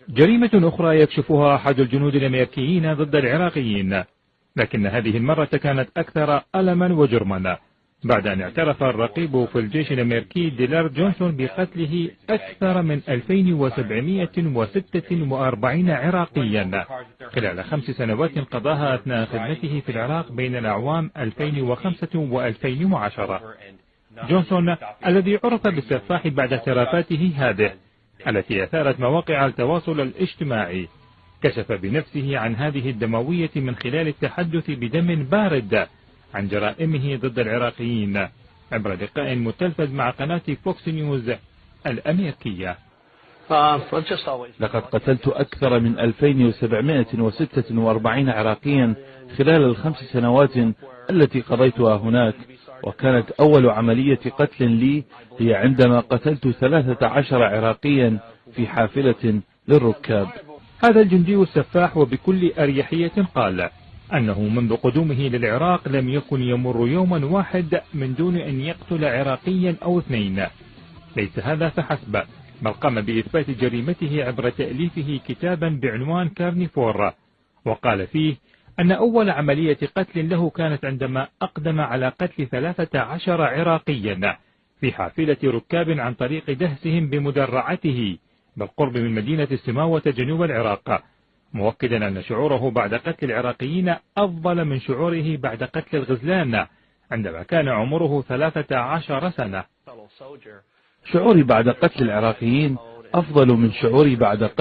جريمة أخرى يكشفها أحد الجنود الأمريكيين ضد العراقيين، لكن هذه المرة كانت أكثر ألما وجرما، بعد أن اعترف الرقيب في الجيش الأمريكي ديلار جونسون بقتله أكثر من 2746 عراقيا خلال 5 سنوات قضاها أثناء خدمته في العراق بين الأعوام 2005 و2010. جونسون الذي عرف بالسفاح بعد اعترافاته هذه التي أثارت مواقع التواصل الاجتماعي، كشف بنفسه عن هذه الدموية من خلال التحدث بدم بارد عن جرائمه ضد العراقيين عبر لقاء متلفز مع قناة فوكس نيوز الأمريكية. لقد قتلت أكثر من 2746 عراقيا خلال ال5 سنوات التي قضيتها هناك، وكانت أول عملية قتل لي هي عندما قتلت 13 عراقيا في حافلة للركاب. هذا الجندي السفاح وبكل أريحية قال أنه منذ قدومه للعراق لم يكن يمر يوما واحد من دون أن يقتل عراقيا أو 2. ليس هذا فحسب، بل قام بإثبات جريمته عبر تأليفه كتابا بعنوان كارنيفور، وقال فيه أن أول عملية قتل له كانت عندما أقدم على قتل 13 عراقيا في حافلة ركاب عن طريق دهسهم بمدرعته بالقرب من مدينة السماوة جنوب العراق، مؤكدا أن شعوره بعد قتل العراقيين أفضل من شعوره بعد قتل الغزلان عندما كان عمره 13 سنة. شعوري بعد قتل العراقيين أفضل من شعوري بعد قتل